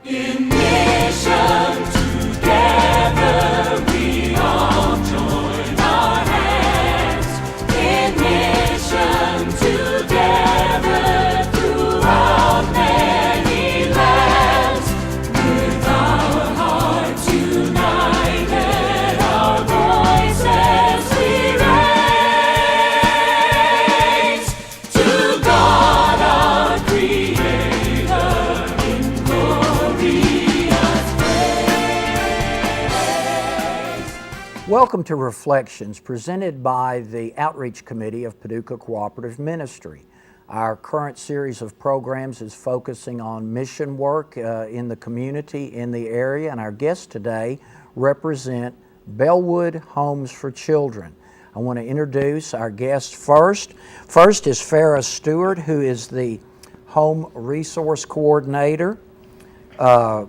In mission together we all join our hands. In mission together throughout many lands. With our hearts united, our voices we raise. To God our Creator in glorious praise. Welcome to Reflections, presented by the Outreach Committee of Paducah Cooperative Ministry. Our current series of programs is focusing on mission work in the community, in the area, and our guests today represent Bellewood Homes for Children. I want to introduce our guests first. First is Farrah Stewart, who is the Home Resource Coordinator. Carla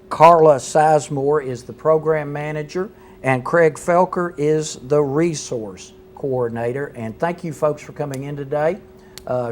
Sizemore is the Program Manager, and Craig Felker is the Resource Coordinator. And thank you folks for coming in today,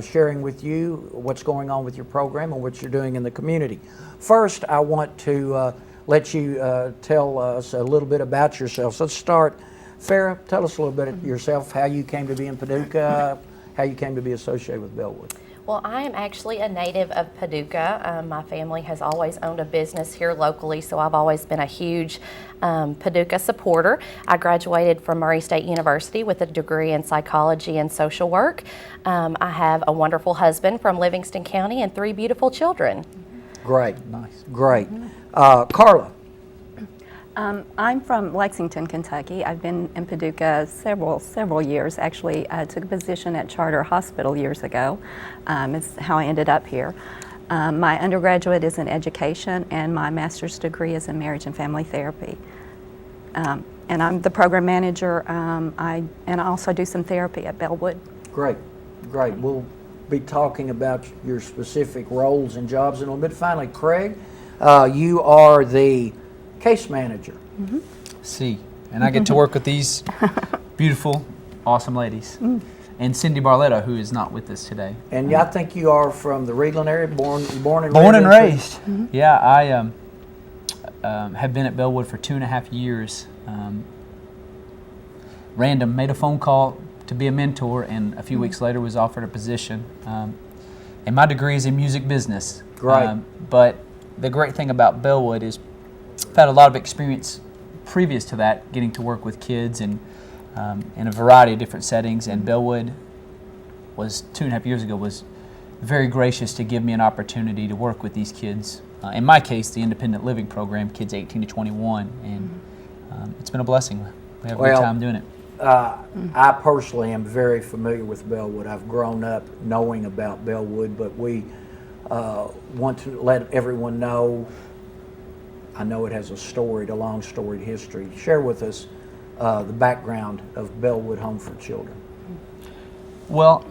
sharing with you what's going on with your program and what you're doing in the community. First, I want to let you tell us a little bit about yourselves. Let's start. Farrah, tell us a little bit of yourself, how you came to be in Paducah, how you came to be associated with Bellewood. Well, I am actually a native of Paducah. My family has always owned a business here locally, so I've always been a huge Paducah supporter. I graduated from Murray State University with a degree in psychology and social work. I have a wonderful husband from Livingston County and 3 beautiful children. Great, nice, great. Carla. I'm from Lexington, Kentucky. I've been in Paducah several years. Actually, I took a position at Charter Hospital years ago. It's how I ended up here. My undergraduate is in education, and my master's degree is in marriage and family therapy. And I'm the program manager, and I also do some therapy at Bellewood. Great, great. We'll be talking about your specific roles and jobs in a little bit. Finally, Craig, you are the case manager. Mm-hmm. See, and I get to work with these beautiful, awesome ladies. And Cindy Barletta, who is not with us today. And I think you are from the Reedland area, born and raised. Mm-hmm. Yeah, I have been at Bellewood for 2.5 years. Random, made a phone call to be a mentor, and a few weeks later was offered a position. And my degree is in music business. Right. But the great thing about Bellewood is I've had a lot of experience previous to that, getting to work with kids and in a variety of different settings. And Bellewood was 2.5 years ago was very gracious to give me an opportunity to work with these kids. In my case, the independent living program, kids 18 to 21, and it's been a blessing. We have a good time doing it. I personally am very familiar with Bellewood. I've grown up knowing about Bellewood, but we want to let everyone know. I know it has a long storied history. Share with us the background of Bellewood Home for Children. Well,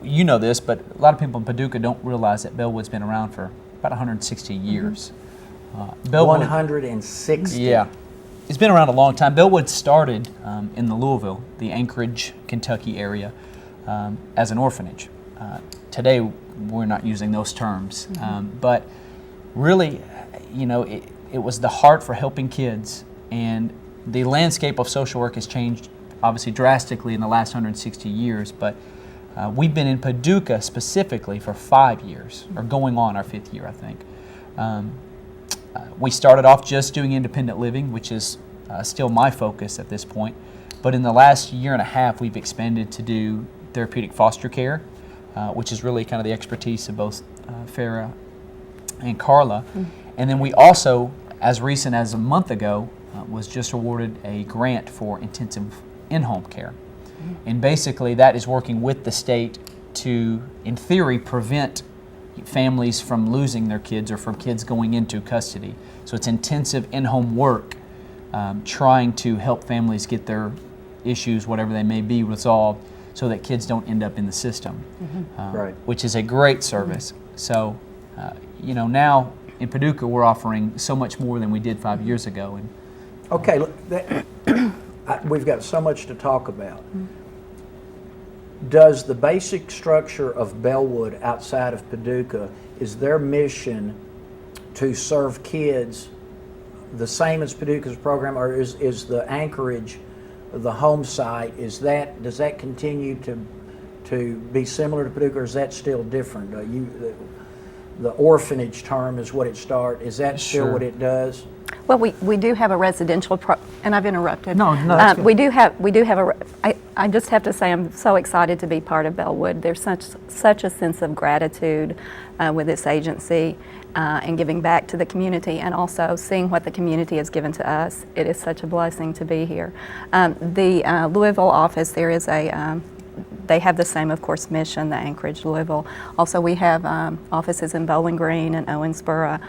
you know this, but a lot of people in Paducah don't realize that Bellewood's been around for about 160 years. 160? Yeah. It's been around a long time. Bellewood started in the Louisville, the Anchorage, Kentucky area as an orphanage. Today, we're not using those terms, but really, you know, it was the heart for helping kids, and the landscape of social work has changed obviously drastically in the last 160 years, but we've been in Paducah specifically for 5 years, or going on our 5th year, I think. We started off just doing independent living, which is still my focus at this point, but in the last 1.5 years, we've expanded to do therapeutic foster care, which is really kind of the expertise of both Farrah and Carla. And then we also, as recent as a month ago, was just awarded a grant for intensive in-home care. And basically that is working with the state to, in theory, prevent families from losing their kids or from kids going into custody. So it's intensive in-home work, trying to help families get their issues, whatever they may be, resolved so that kids don't end up in the system, Right. which is a great service. So, you know, now in Paducah, we're offering so much more than we did 5 years ago. And Okay, we've got so much to talk about. Does the basic structure of Bellewood outside of Paducah, is their mission to serve kids the same as Paducah's program, or is the Anchorage, the home site, does that continue to be similar to Paducah, or is that still different? The orphanage term is what it starts. Is that still Sure. what it does? Well, we do have a residential, and I've interrupted. No, that's good. we do have I just have to say I'm so excited to be part of Bellewood. There's such a sense of gratitude with this agency and giving back to the community, and also seeing what the community has given to us. It is such a blessing to be here. The Louisville office, there is they have the same, of course, mission, the Anchorage, Louisville. Also, we have offices in Bowling Green and Owensboro.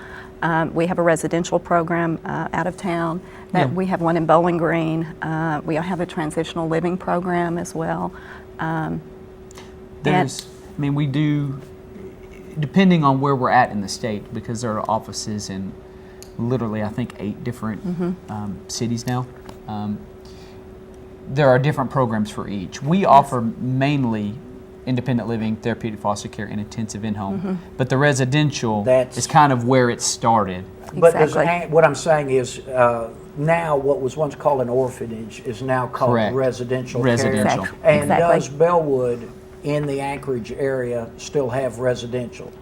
We have a residential program out of town. We have one in Bowling Green. We have a transitional living program as well. We do, depending on where we're at in the state, because there are offices in literally, I think, 8 different cities now. There are different programs for each. We offer mainly independent living, therapeutic foster care, and intensive in-home. But the residential is kind of where it started. But Exactly. what I'm saying is, now what was once called an orphanage is now called Correct. residential Residential. care. And Exactly. does Bellewood in the Anchorage area still have residential?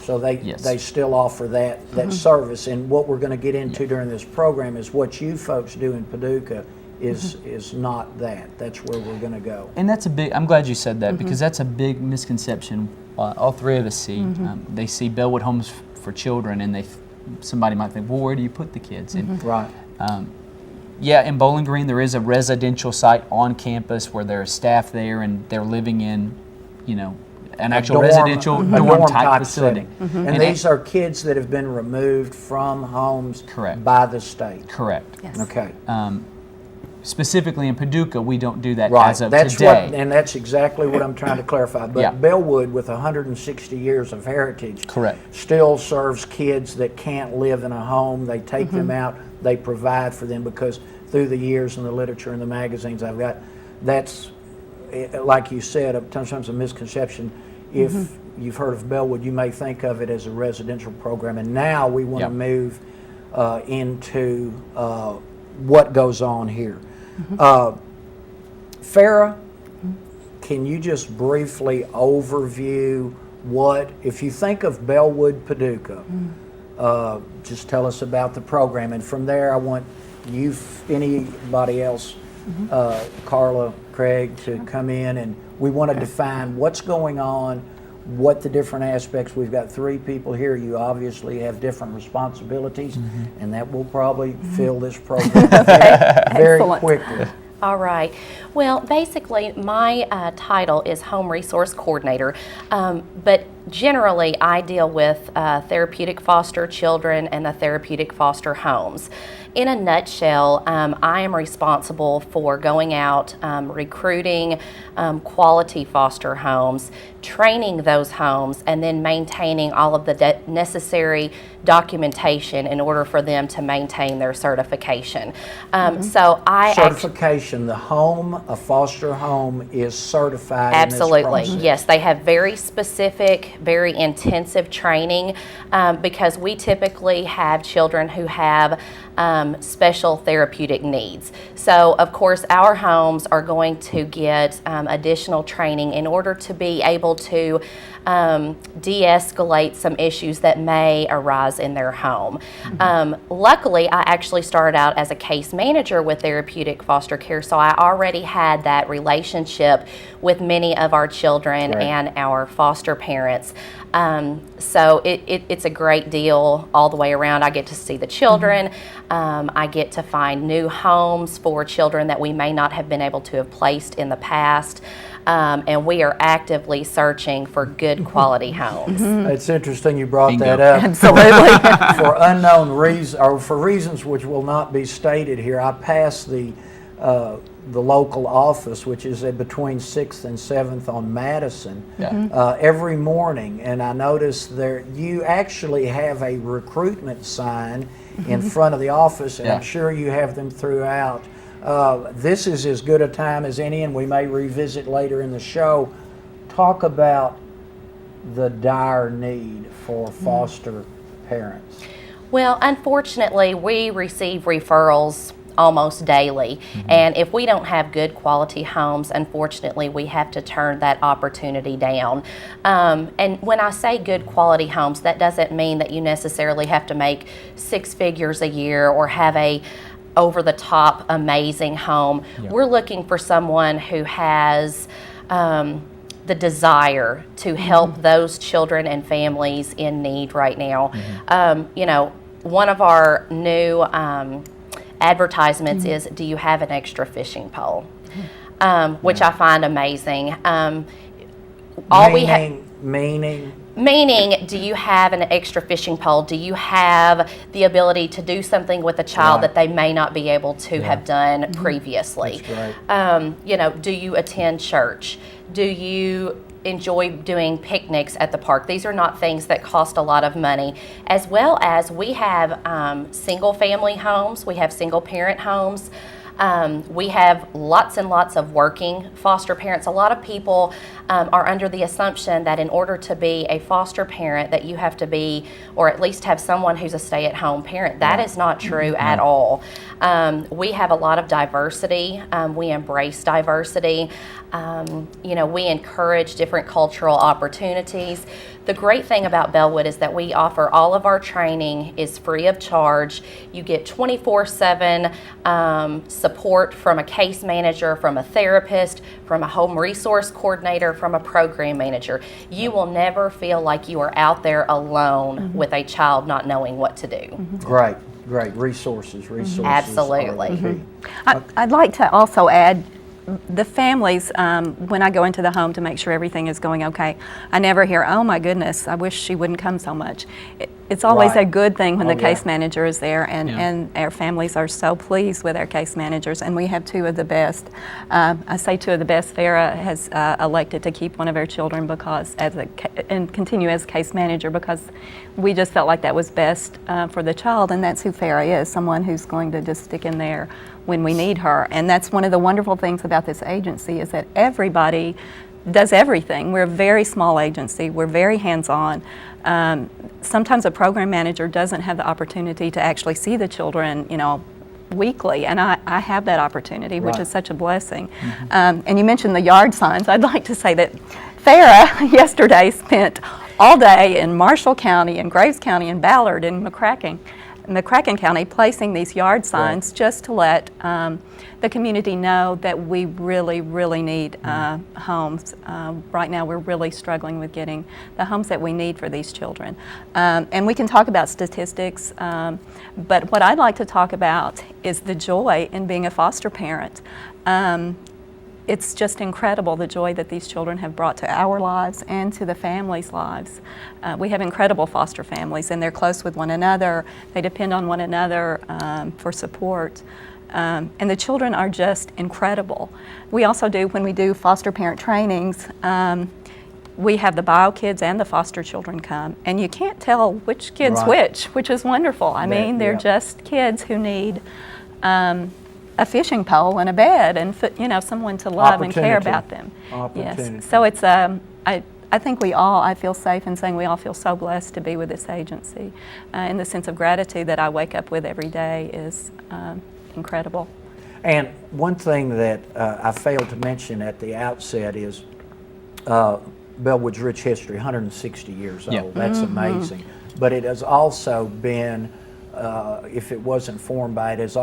So they still offer that service. And what we're going to get into during this program is what you folks do in Paducah is not that. That's where we're going to go. And that's I'm glad you said that, because that's a big misconception all three of us see. They see Bellewood Homes for Children, and somebody might think, well, where do you put the kids? And, Right. in Bowling Green there is a residential site on campus where there's staff there and they're living in, an actual residential dorm type facility. And these are kids that have been removed from homes Correct. by the state. Correct. Yes. Okay. Specifically in Paducah, we don't do that Right. as of That's today. and that's exactly what I'm trying to clarify. But Yeah. Bellewood, with 160 years of heritage, Correct. still serves kids that can't live in a home. They take them out. They provide for them, because through the years in the literature and the magazines I've got, that's, like you said, sometimes a misconception. If you've heard of Bellewood, you may think of it as a residential program. And now we want to move into what goes on here. Farrah, can you just briefly overview if you think of Bellewood, Paducah, just tell us about the program, and from there I want anybody else, Carla, Craig, to come in, and we want to define what's going on, what the different aspects. We've got 3 people here. You obviously have different responsibilities, and that will probably fill this program very Excellent. quickly. All right. Well, basically, my title is Home Resource Coordinator, but generally I deal with therapeutic foster children and the therapeutic foster homes. In a nutshell, I am responsible for going out, recruiting quality foster homes, training those homes, and then maintaining all of the necessary documentation in order for them to maintain their certification. So I Certification, a foster home is certified Absolutely, in this process. yes. They have very specific, very intensive training because we typically have children who have special therapeutic needs. So, of course, our homes are going to get additional training in order to be able to de-escalate some issues that may arise in their home. Luckily, I actually started out as a case manager with therapeutic foster care, so I already had that relationship with many of our children and our foster parents. So it's a great deal all the way around. I get to see the children. I get to find new homes for children that we may not have been able to have placed in the past. And we are actively searching for good quality homes. It's interesting you brought Bingo. that up. Absolutely. For unknown reasons, or for reasons which will not be stated here, I passed the local office, which is between 6th and 7th on Madison, every morning, and I noticed there you actually have a recruitment sign in front of the office, and I'm sure you have them throughout. This is as good a time as any, and we may revisit later in the show. Talk about the dire need for foster parents. Well, unfortunately, we receive referrals almost daily. And if we don't have good quality homes, unfortunately, we have to turn that opportunity down. And when I say good quality homes, that doesn't mean that you necessarily have to make 6 figures a year or have a over-the-top amazing home. We're looking for someone who has the desire to help those children and families in need right now. You know, one of our new advertisements is, do you have an extra fishing pole? Which I find amazing. Meaning, do you have an extra fishing pole? Do you have the ability to do something with a child that they may not be able to have done previously? You know, do you attend church? Do you enjoy doing picnics at the park? These are not things that cost a lot of money. As well as we have single family homes, we have single parent homes. We have lots and lots of working foster parents. A lot of people are under the assumption that in order to be a foster parent that you have to be, or at least have someone who's a stay-at-home parent. That is not true at all. We have a lot of diversity. We embrace diversity. You know, we encourage different cultural opportunities. The great thing about Bellewood is that we offer all of our training is free of charge. You get 24/7 support from a case manager, from a therapist, from a home resource coordinator, from a program manager. You will never feel like you are out there alone with a child not knowing what to do. Great resources. Absolutely. Are the key. I'd like to also add, the families, when I go into the home to make sure everything is going okay, I never hear, oh my goodness, I wish she wouldn't come so much. It's always a good thing when the case manager is there, and our families are so pleased with our case managers, and we have 2 of the best. I say 2 of the best. Farrah has elected to keep one of our children because and continue as case manager because we just felt like that was best for the child, and that's who Farrah is, someone who's going to just stick in there when we need her. And that's one of the wonderful things about this agency is that everybody does everything. We're a very small agency. We're very hands-on. Sometimes a program manager doesn't have the opportunity to actually see the children, you know, weekly, and I have that opportunity, which is such a blessing. And you mentioned the yard signs. I'd like to say that Farrah yesterday spent all day in Marshall County, in Graves County, in Ballard, in McCracken County, placing these yard signs just to let the community know that we really, really need homes. Right now we're really struggling with getting the homes that we need for these children. And we can talk about statistics, but what I'd like to talk about is the joy in being a foster parent. It's just incredible, the joy that these children have brought to our lives and to the families' lives. We have incredible foster families, and they're close with one another. They depend on one another for support. And the children are just incredible. We also do, when we do foster parent trainings, we have the bio kids and the foster children come, and you can't tell which kid's which is wonderful. I mean, they're just kids who need a fishing pole and a bed, and you know, someone to love and care about them. Yes. So it's I think I feel safe in saying we all feel so blessed to be with this agency, and the sense of gratitude that I wake up with every day is incredible. And one thing that I failed to mention at the outset is Bellewood's rich history, 160 years old. That's amazing. But it has also been, if it wasn't formed by it, has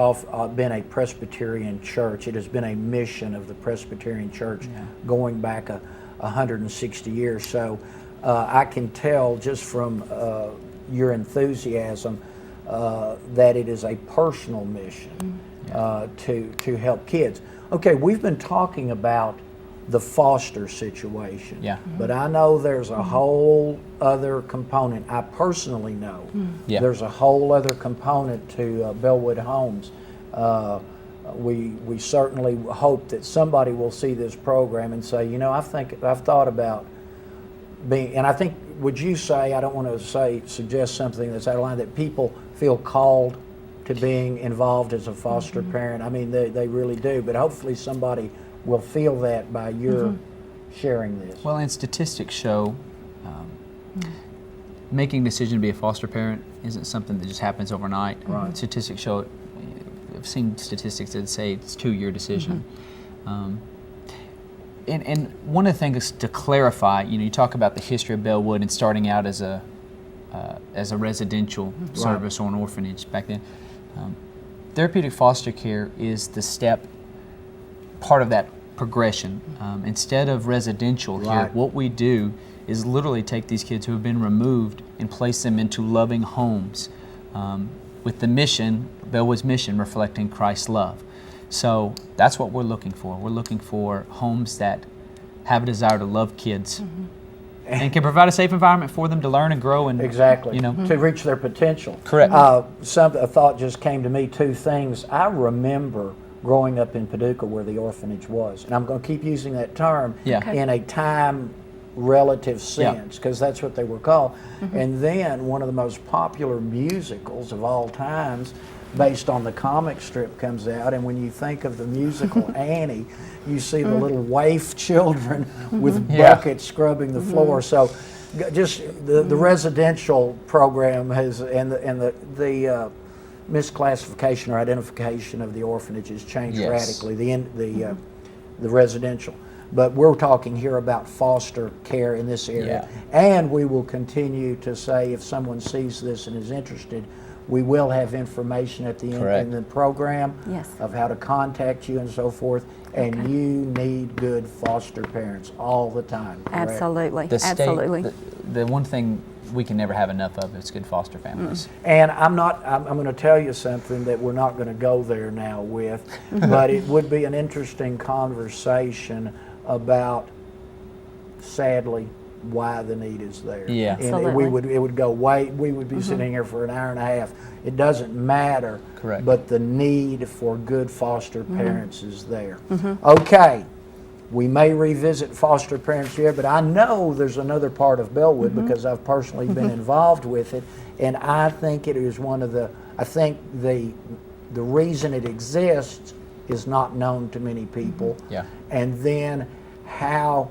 been a Presbyterian church. It has been a mission of the Presbyterian church going back 160 years. So I can tell just from your enthusiasm that it is a personal mission to help kids. Okay, we've been talking about the foster situation, but I know there's a whole other component. I personally know there's a whole other component to Bellewood Homes. We certainly hope that somebody will see this program and say, you know, I've thought about being, and I think, would you say, I don't want to suggest something that's out of line, that people feel called to being involved as a foster parent? I mean, they really do, but hopefully somebody will feel that by your sharing this. Well, and statistics show making a decision to be a foster parent isn't something that just happens overnight. Right. Statistics show it. I've seen statistics that say it's a 2-year decision. And one of the things to clarify, you talk about the history of Bellewood and starting out as a residential service or an orphanage back then. Therapeutic foster care is the step, part of that progression. Instead of residential here, what we do is literally take these kids who have been removed and place them into loving homes with the mission, Bellewood's mission, reflecting Christ's love. So that's what we're looking for. We're looking for homes that have a desire to love kids and can provide a safe environment for them to learn and grow and to reach their potential. Correct. A thought just came to me. 2 things. I remember growing up in Paducah where the orphanage was, and I'm going to keep using that term in a time relative sense because that's what they were called. And then one of the most popular musicals of all times based on the comic strip comes out, and when you think of the musical Annie, you see the little waif children with buckets scrubbing the floor. So just the residential program has, and the misclassification or identification of the orphanage has changed radically, the residential. But we're talking here about foster care in this area. And we will continue to say, if someone sees this and is interested, we will have information at the end in the program of how to contact you and so forth. And you need good foster parents all the time. Correct? Absolutely. Absolutely. The one thing we can never have enough of is good foster families. And I'm going to tell you something that we're not going to go there now with, but it would be an interesting conversation about, sadly, why the need is there. Yeah. And we would be sitting here for an hour and a half. It doesn't matter. Correct. But the need for good foster parents is there. Okay. We may revisit foster parents here, but I know there's another part of Bellewood because I've personally been involved with it, and I think it is one of the, the reason it exists is not known to many people. Yeah. And then how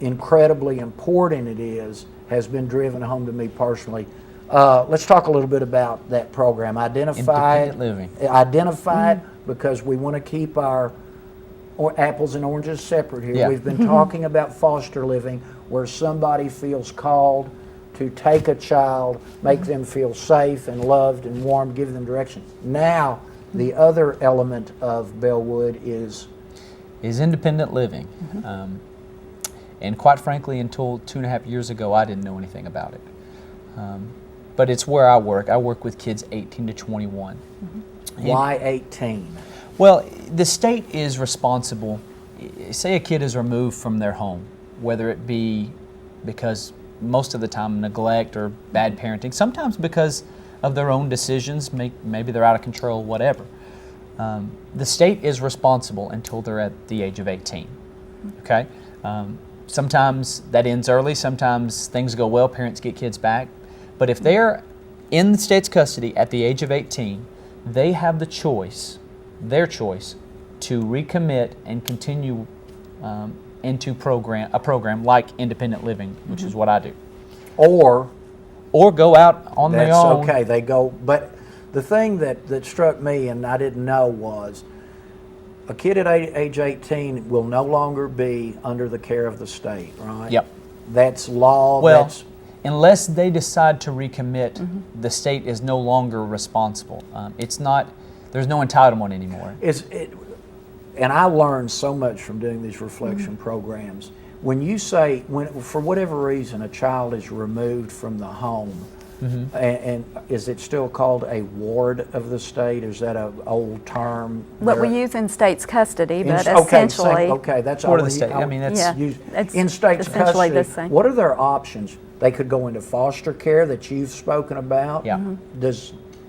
incredibly important it is has been driven home to me personally. Let's talk a little bit about that program. Identify it because we want to keep our apples and oranges separate here. We've been talking about foster living where somebody feels called to take a child, make them feel safe and loved and warm, give them direction. Now, the other element of Bellewood is independent living. And quite frankly, until 2.5 years ago, I didn't know anything about it. But it's where I work. I work with kids 18 to 21. Why 18? Well, the state is responsible. Say a kid is removed from their home, whether it be because most of the time neglect or bad parenting, sometimes because of their own decisions, maybe they're out of control, whatever. The state is responsible until they're at the age of 18. Okay? Sometimes that ends early, sometimes things go well, parents get kids back. But if they're in the state's custody at the age of 18, they have the choice, their choice, to recommit and continue into a program like independent living, which is what I do. Or go out on their own. That's okay, they go. But the thing that struck me and I didn't know was a kid at age 18 will no longer be under the care of the state, right? Yep. That's law. Well, unless they decide to recommit, the state is no longer responsible. It's not. There's no entitlement anymore. And I learned so much from doing these reflection programs. When you say, for whatever reason, a child is removed from the home, and is it still called a ward of the state? Is that an old term? What we use in state's custody, but essentially... That's ward of the state. I mean, that's in state's essentially custody. the same. What are their options? They could go into foster care that you've spoken about. Yeah.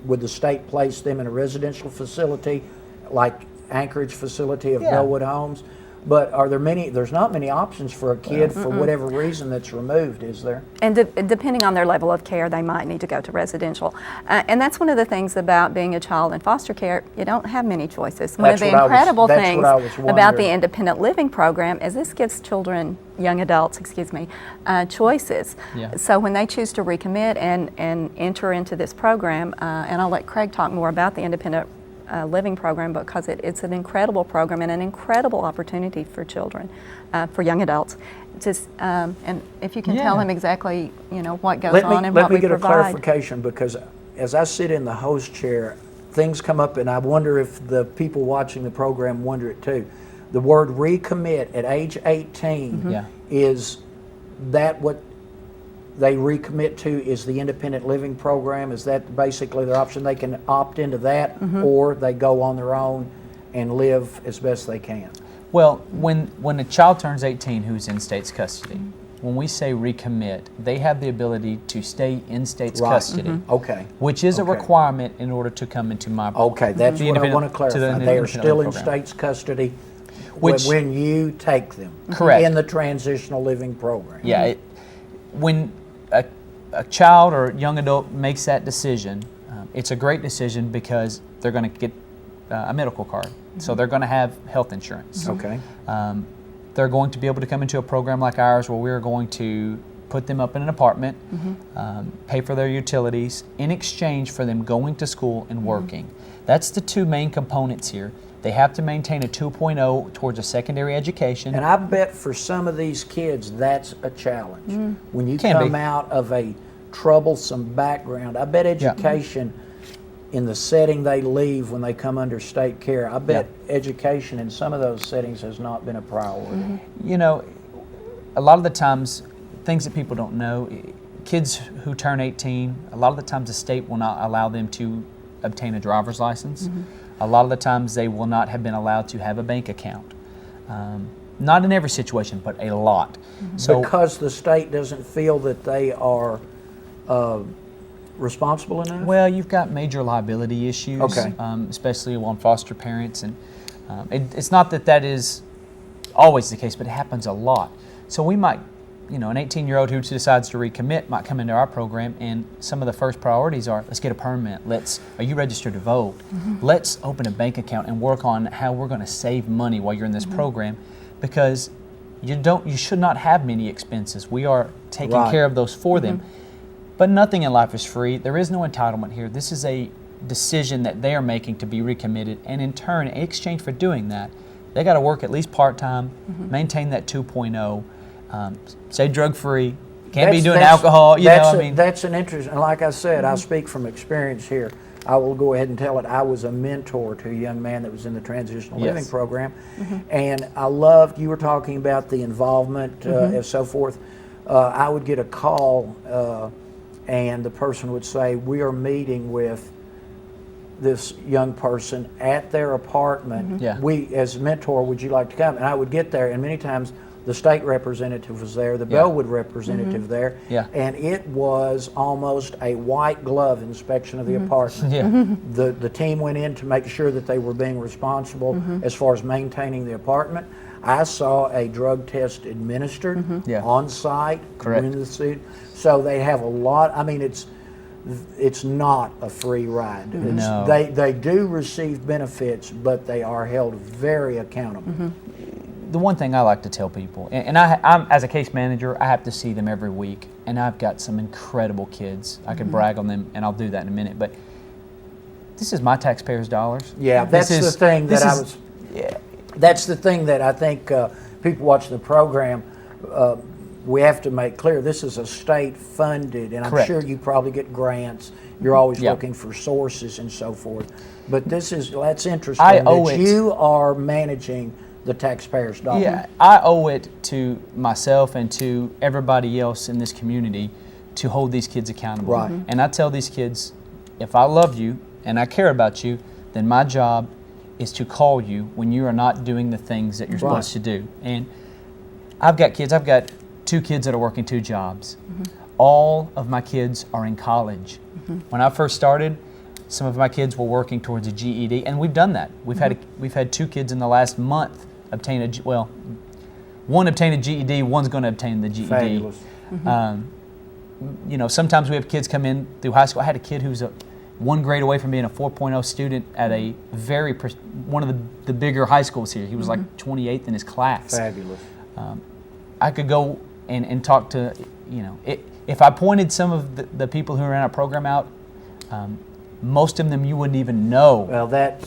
Would the state place them in a residential facility like Anchorage facility of Bellewood Homes? But are there many? There's not many options for a kid for whatever reason that's removed, is there? And depending on their level of care, they might need to go to residential. And that's one of the things about being a child in foster care. You don't have many choices. One of the incredible things about the independent living program is this gives children, young adults, choices. Yeah. So when they choose to recommit and enter into this program, and I'll let Craig talk more about the independent living program, because it's an incredible program and an incredible opportunity for children, for young adults. And if you can tell him exactly, what goes on and what we provide. Let me get a clarification, because as I sit in the host chair, things come up, and I wonder if the people watching the program wonder it too. The word recommit at age 18, is that what they recommit to is the independent living program? Is that basically their option? They can opt into that, or they go on their own and live as best they can? Well, when a child turns 18 who's in state's custody, when we say recommit, they have the ability to stay in state's custody. Okay. Which is a requirement in order to come into my Okay, that's what I want to clarify. They are still in state's custody when you take them. Correct. In the transitional living program. Yeah. When a child or young adult makes that decision, it's a great decision because they're going to get a medical card. So they're going to have health insurance. Okay. They're going to be able to come into a program like ours where we're going to put them up in an apartment, pay for their utilities, in exchange for them going to school and working. That's the two main components here. They have to maintain a 2.0 towards a secondary education. And I bet for some of these kids that's a challenge. When you come out of a troublesome background, I bet education in the setting they leave when they come under state care, I bet education in some of those settings has not been a priority. You know, a lot of the times, things that people don't know, kids who turn 18, a lot of the times the state will not allow them to obtain a driver's license. A lot of the times they will not have been allowed to have a bank account. Not in every situation, but a lot. So because the state doesn't feel that they are responsible enough? Well, you've got major liability issues, especially on foster parents. And it's not that is always the case, but it happens a lot. So we might, an 18-year-old who decides to recommit might come into our program, and some of the first priorities are, let's get a permit, are you registered to vote? Let's open a bank account and work on how we're going to save money while you're in this program, because you should not have many expenses. We are taking care of those for them. But nothing in life is free. There is no entitlement here. This is a decision that they are making to be recommitted, and in turn, in exchange for doing that, they got to work at least part-time, maintain that 2.0, stay drug-free, can't be doing alcohol. That's an interesting, and like I said, I speak from experience here. I will go ahead and tell it. I was a mentor to a young man that was in the transitional living program, and I loved, you were talking about the involvement and so forth. I would get a call, and the person would say, we are meeting with this young person at their apartment. We, as a mentor, would you like to come? And I would get there, and many times the state representative was there, the Bellewood representative there, and it was almost a white glove inspection of the apartment. The team went in to make sure that they were being responsible as far as maintaining the apartment. I saw a drug test administered on site. Correct. So they have a lot. I mean, it's not a free ride. No. They do receive benefits, but they are held very accountable. The one thing I like to tell people, and I'm as a case manager, I have to see them every week, and I've got some incredible kids. I could brag on them, and I'll do that in a minute, but this is my taxpayers' dollars. Yeah, that's the thing that I was... That's the thing that I think people watching the program, we have to make clear. This is a state-funded, and I'm sure you probably get grants. You're always looking for sources and so forth. But that's interesting that you are managing the taxpayers' dollars. Yeah, I owe it to myself and to everybody else in this community to hold these kids accountable. And I tell these kids, if I love you and I care about you, then my job is to call you when you are not doing the things that you're supposed to do. And I've got 2 kids that are working 2 jobs. All of my kids are in college. When I first started, some of my kids were working towards a GED, and we've done that. We've had 2 kids in the last month obtain one obtained a GED, one's going to obtain the GED. Fabulous. You know, sometimes we have kids come in through high school. I had a kid who's one grade away from being a 4.0 student at a one of the bigger high schools here. He was like 28th in his class. Fabulous. I could go and talk to, you know, if I pointed some of the people who ran our program out, most of them you wouldn't even know. Well, that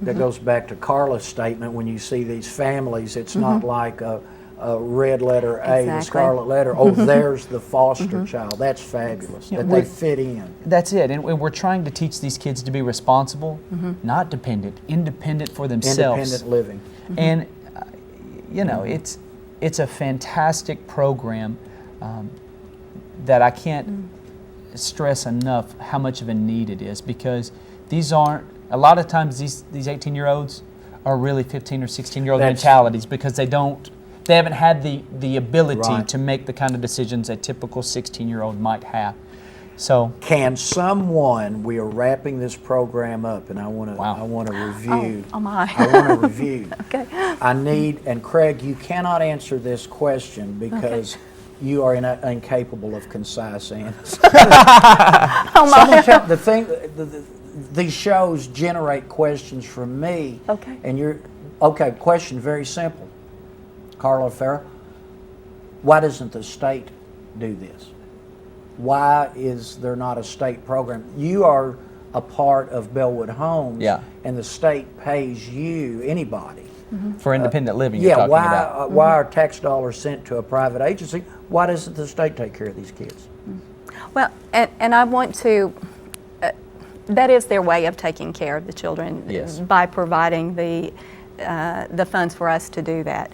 goes back to Carla's statement. When you see these families, it's not like a red letter A, the scarlet letter. Oh, there's the foster child. That's fabulous. That they fit in. That's it. And we're trying to teach these kids to be responsible, not dependent, independent for themselves. Independent living. And you know, it's a fantastic program that I can't stress enough how much of a need it is, because these aren't, a lot of times these 18-year-olds are really 15 or 16-year-old mentalities, because they haven't had the ability to make the kind of decisions a typical 16-year-old might have. So can someone, we are wrapping this program up, and I want to review. Oh my. I want to review. Okay. I need, and Craig, you cannot answer this question because you are incapable of concise answers. These shows generate questions from me. Okay. And question very simple. Carla, Farrah, why doesn't the state do this? Why is there not a state program? You are a part of Bellewood Homes, and the state pays you, anybody. For independent living, you're talking about. Why are tax dollars sent to a private agency? Why doesn't the state take care of these kids? Well, and I want to, that is their way of taking care of the children, by providing the funds for us to do that.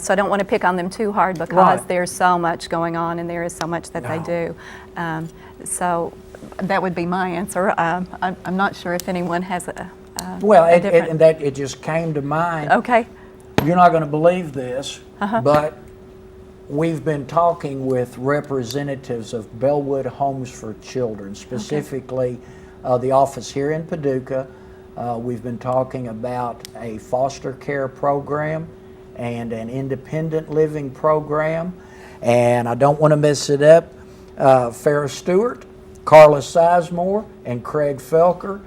So I don't want to pick on them too hard, because there's so much going on and there is so much that they do. So that would be my answer. I'm not sure if anyone has a it just came to mind. Okay. You're not going to believe this, but we've been talking with representatives of Bellewood Homes for Children, specifically the office here in Paducah. We've been talking about a foster care program and an independent living program, and I don't want to mess it up. Farrah Stewart, Carla Sizemore, and Craig Felker.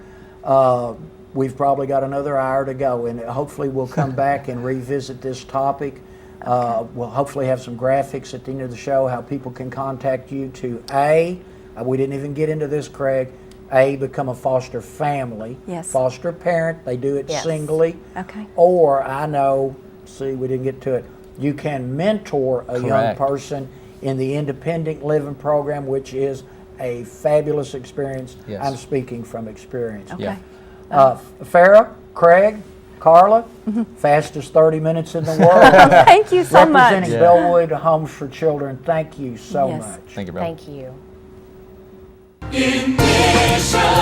We've probably got another hour to go, and hopefully we'll come back and revisit this topic. We'll hopefully have some graphics at the end of the show, how people can contact you to we didn't even get into this, Craig, become a foster family, foster parent, they do it singly, or we didn't get to it, you can mentor a young person in the independent living program, which is a fabulous experience. I'm speaking from experience. Farrah, Craig, Carla, fastest 30 minutes in the world. Thank you so much. Representing Bellewood Homes for Children, thank you so much. Thank you, brother. Thank you. In mission.